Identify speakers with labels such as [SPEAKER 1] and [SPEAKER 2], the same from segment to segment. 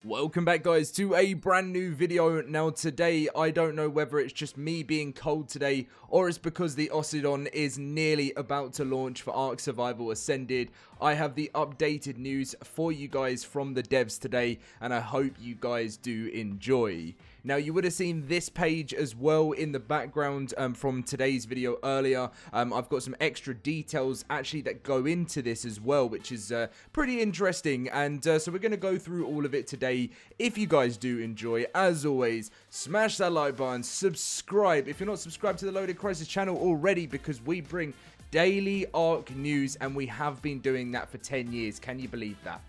[SPEAKER 1] Welcome back, guys, to a brand new video. Now today, I don't know whether it's just me being cold today or it's because the Ossidon is nearly about to launch for ARK Survival Ascended. I have the updated news for you guys from the devs today, and I hope you guys do enjoy. Now, you would have seen this page as well in the background from today's video earlier. I've got some extra details actually that go into this as well, which is pretty interesting. And so we're going to go through all of it today. If you guys do enjoy, as always, smash that like button, subscribe if you're not subscribed to the LoadedCrysis channel already, because we bring daily ARK news and we have been doing that for 10 years. Can you believe that?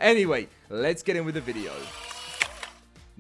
[SPEAKER 1] Anyway, let's get in with the video.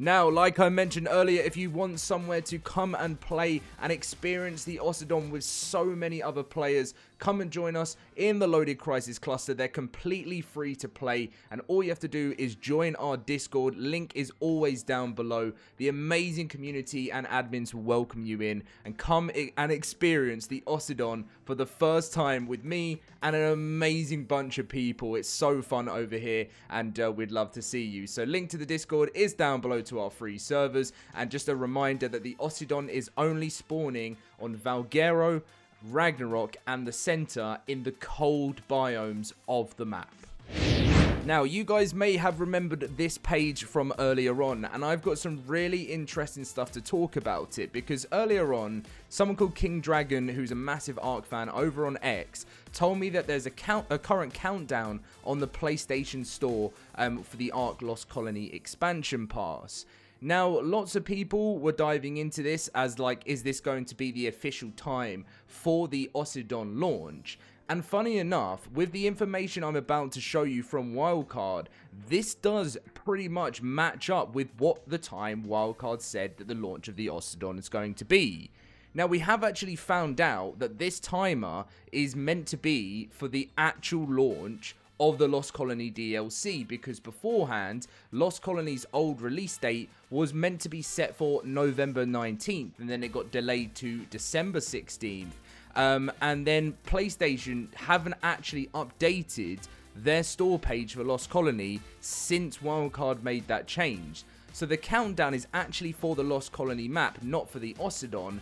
[SPEAKER 1] Now, like I mentioned earlier, if you want somewhere to come and play and experience the Ossidon with so many other players, come and join us in the LoadedCrysis cluster. They're completely free to play, and all you have to do is join our Discord. Link is always down below. The amazing community and admins will welcome you in, and come and experience the Ossidon for the first time with me and an amazing bunch of people. It's so fun over here, and we'd love to see you. So link to the Discord is down below to our free servers, and just a reminder that the Ossidon is only spawning on Valguero, Ragnarok, and the center in the cold biomes of the map. Now, you guys may have remembered this page from earlier on, and I've got some really interesting stuff to talk about it, because earlier on, someone called King Dragon, who's a massive ARK fan over on X, told me that there's a current countdown on the PlayStation Store for the ARK Lost Colony expansion pass. Now, lots of people were diving into this as like, is this going to be the official time for the Ossidon launch? And funny enough, with the information I'm about to show you from Wildcard, this does pretty much match up with what the time Wildcard said that the launch of the Ossidon is going to be. Now, we have actually found out that this timer is meant to be for the actual launch of the Lost Colony DLC, because beforehand, Lost Colony's old release date was meant to be set for November 19th, and then it got delayed to December 16th. And then PlayStation haven't actually updated their store page for Lost Colony since Wildcard made that change. So the countdown is actually for the Lost Colony map, not for the Ossidon.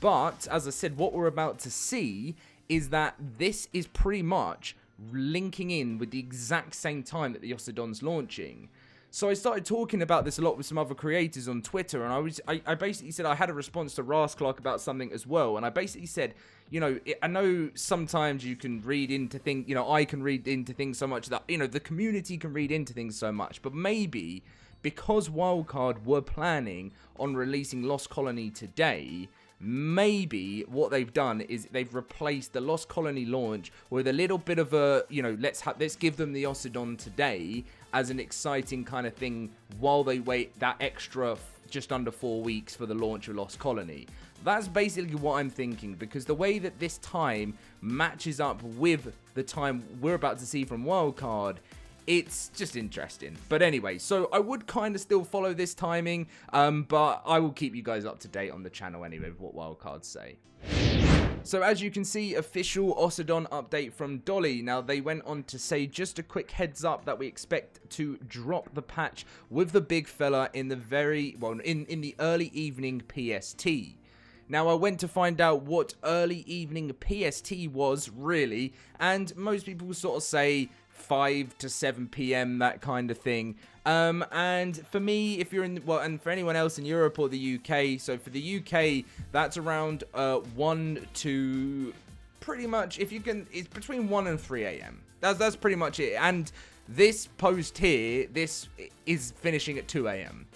[SPEAKER 1] But, as I said, what we're about to see is that this is pretty much linking in with the exact same time that the Ossidon's launching. So I started talking about this a lot with some other creators on Twitter, and I basically said I had a response to Ras Clark about something as well, and I basically said, you know, I know sometimes you can read into things, you know, I can read into things so much that, you know, the community can read into things so much, but maybe because Wildcard were planning on releasing Lost Colony today, maybe what they've done is they've replaced the Lost Colony launch with a little bit of a, you know, let's give them the Ossidon today as an exciting kind of thing while they wait that extra just under 4 weeks for the launch of Lost Colony. That's basically what I'm thinking, because the way that this time matches up with the time we're about to see from Wildcard, it's just interesting. But anyway, so I would kind of still follow this timing, but I will keep you guys up to date on the channel anyway with what wildcards say. So as you can see, official Ossidon update from Dolly. Now, they went on to say, just a quick heads up that we expect to drop the patch with the big fella in the in the early evening PST. Now, I went to find out what early evening PST was really, and most people sort of say 5 to 7 p.m, that kind of thing. And for me, if you're in, well, and for anyone else in Europe or the UK, so for the UK, that's around 1 to pretty much, if you can, it's between 1 and 3 a.m. That's pretty much it. And this post here, this is finishing at 2 a.m.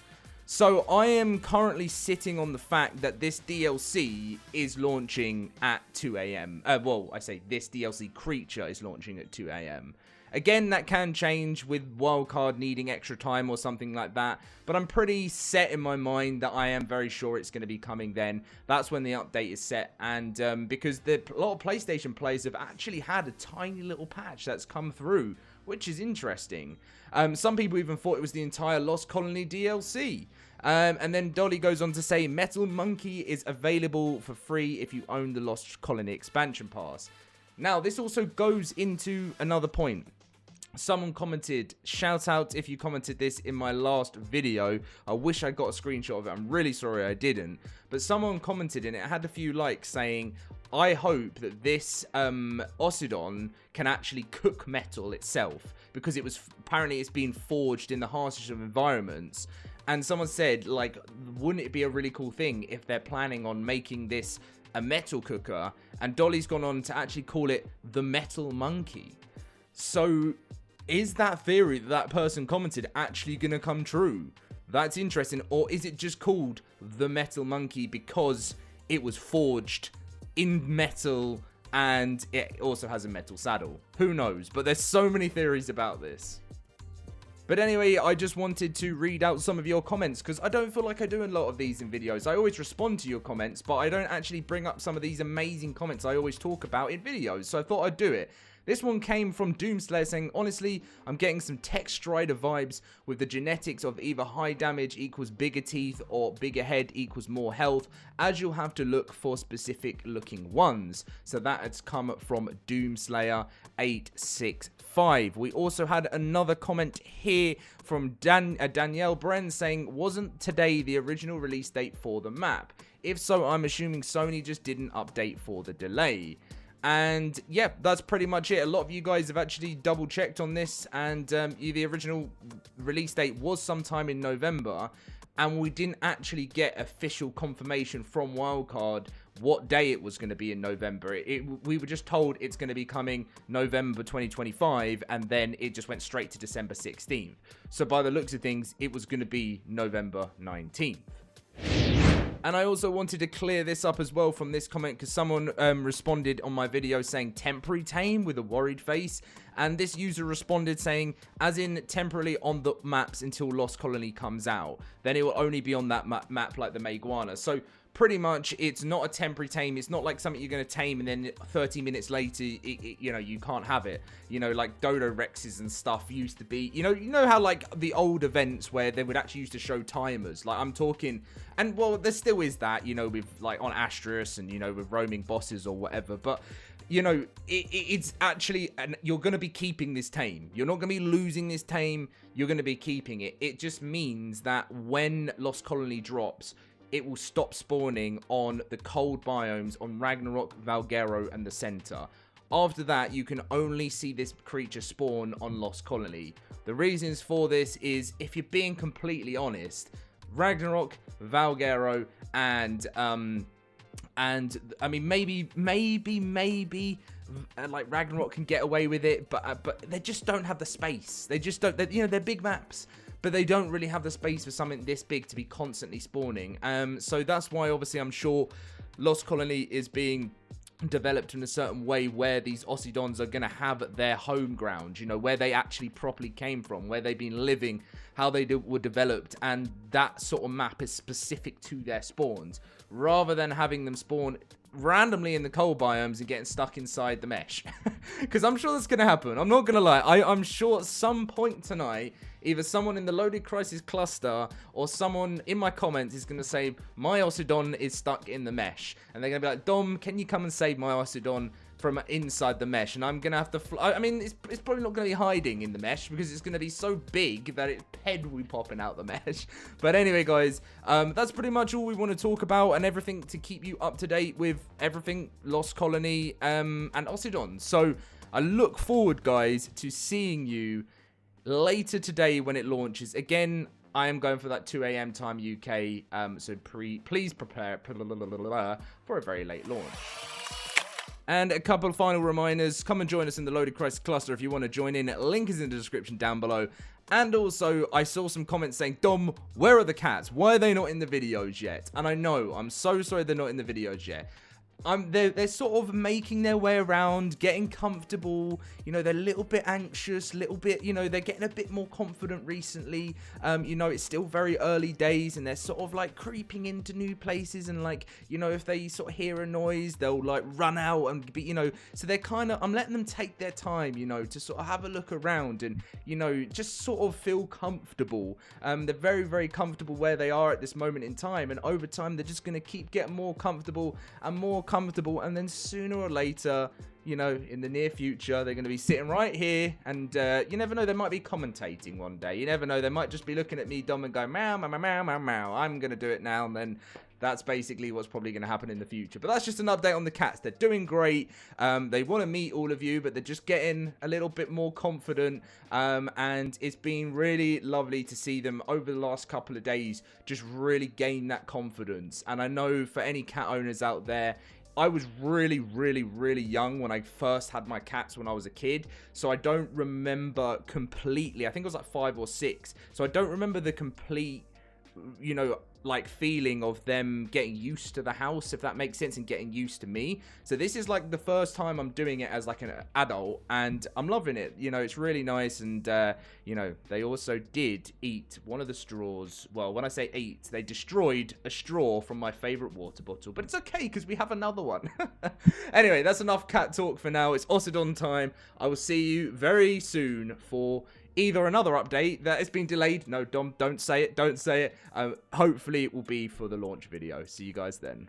[SPEAKER 1] So I am currently sitting on the fact that this DLC is launching at 2 a.m. Well, I say this DLC creature is launching at 2 a.m. Again, that can change with Wildcard needing extra time or something like that, but I'm pretty set in my mind that I am very sure it's going to be coming then. That's when the update is set, and because a lot of PlayStation players have actually had a tiny little patch that's come through, which is interesting. Some people even thought it was the entire Lost Colony DLC. And then Dolly goes on to say, Metal Monkey is available for free if you own the Lost Colony expansion pass. Now, this also goes into another point. someone commented, shout out if you commented this in my last video. I wish I got a screenshot of it. I'm really sorry I didn't. But someone commented and it had a few likes saying, I hope that this Ossidon can actually cook metal itself, because it was apparently it's being forged in the harshest of environments. And someone said, like, wouldn't it be a really cool thing if they're planning on making this a metal cooker? And Dolly's gone on to actually call it the Metal Monkey. So is that theory that person commented actually gonna come true? That's interesting. Or is it just called the Metal Monkey because it was forged in metal and it also has a metal saddle? Who knows? But there's so many theories about this. But anyway, I just wanted to read out some of your comments, because I don't feel like I do a lot of these in videos. I always respond to your comments, but I don't actually bring up some of these amazing comments I always talk about in videos. So I thought I'd do it. This one came from Doomslayer saying, honestly, I'm getting some Tech Strider vibes with the genetics of either high damage equals bigger teeth or bigger head equals more health, as you'll have to look for specific looking ones. So that has come from Doomslayer865. We also had another comment here from Danielle Bren saying, wasn't today the original release date for the map? If so, I'm assuming Sony just didn't update for the delay. And yeah, that's pretty much it. A lot of you guys have actually double checked on this, and the original release date was sometime in November, and we didn't actually get official confirmation from Wildcard what day it was going to be in November. We were just told it's going to be coming November 2025, and then it just went straight to December 16th. So by the looks of things, it was going to be November 19th. And I also wanted to clear this up as well from this comment, because someone responded on my video saying temporary tame with a worried face. And this user responded saying, as in temporarily on the maps until Lost Colony comes out. Then it will only be on that map like the Meguana. So pretty much it's not a temporary tame. It's not like something you're going to tame and then 30 minutes later, you know, you can't have it. You know, like Dodo Rexes and stuff used to be, you know how like the old events where they would actually used to show timers. Like I'm talking, and well, there still is that, you know, with like on Astraeus and, you know, with roaming bosses or whatever. But you know, it's actually, and you're going to be keeping this tame. You're not going to be losing this tame. You're going to be keeping it. It just means that when Lost Colony drops, it will stop spawning on the cold biomes on Ragnarok, Valguero, and the center. After that, you can only see this creature spawn on Lost Colony. The reasons for this is, if you're being completely honest, Ragnarok, Valguero, and I mean, maybe like Ragnarok can get away with it, but they just don't have the space. They just don't. You know, they're big maps, but they don't really have the space for something this big to be constantly spawning. So that's why, obviously, I'm sure Lost Colony is being developed in a certain way where these Ossidons are going to have their home ground, you know, where they actually properly came from, where they've been living, how they were developed, and that sort of map is specific to their spawns, rather than having them spawn randomly in the cold biomes and getting stuck inside the mesh. Because I'm sure that's going to happen. I'm not going to lie. I'm sure at some point tonight, either someone in the LoadedCrysis cluster or someone in my comments is going to say, my Ossidon is stuck in the mesh. And they're going to be like, Dom, can you come and save my Ossidon from inside the mesh? And I'm going to have to I mean, it's probably not going to be hiding in the mesh, because it's going to be so big that its head will be popping out the mesh. But anyway, guys, that's pretty much all we want to talk about, and everything to keep you up to date with everything Lost Colony and Ossidon. So I look forward, guys, to seeing you later today when it launches. Again, I am going for that 2 a.m. time UK, so please prepare for a very late launch. And a couple of final reminders, come and join us in the LoadedCrysis cluster if you want to join in. Link is in the description down below. And also, I saw some comments saying, Dom, where are the cats? Why are they not in the videos yet? And I know, I'm so sorry they're not in the videos yet. They're sort of making their way around, getting comfortable, you know, they're a little bit anxious, little bit, you know, they're getting a bit more confident recently. You know, it's still very early days, and they're sort of like creeping into new places, and like, you know, if they sort of hear a noise, they'll like run out and be, you know, so they're kind of, I'm letting them take their time, you know, to sort of have a look around and, you know, just sort of feel comfortable. They're very, very comfortable where they are at this moment in time, and over time, they're just going to keep getting more comfortable and more comfortable, and then sooner or later, you know, in the near future, they're going to be sitting right here, and you never know, they might be commentating one day. You never know, they might just be looking at me dumb and go, meow, meow, meow, meow, meow. I'm going to do it now, and then that's basically what's probably going to happen in the future. But that's just an update on the cats. They're doing great. They want to meet all of you, but they're just getting a little bit more confident. And it's been really lovely to see them over the last couple of days just really gain that confidence. And I know for any cat owners out there, I was really, really, really young when I first had my cats when I was a kid. So I don't remember completely. I think I was like 5 or 6. So I don't remember the complete, you know, like feeling of them getting used to the house, if that makes sense, and getting used to me. So this is like the first time I'm doing it as like an adult, and I'm loving it. You know, it's really nice. And you know, they also did eat one of the straws. Well, when I say eat, they destroyed a straw from my favorite water bottle, but it's okay because we have another one. Anyway, that's enough cat talk for now. It's Ossidon time. I will see you very soon for either another update that has been delayed. No, Dom, don't say it. Don't say it. Hopefully it will be for the launch video. See you guys then.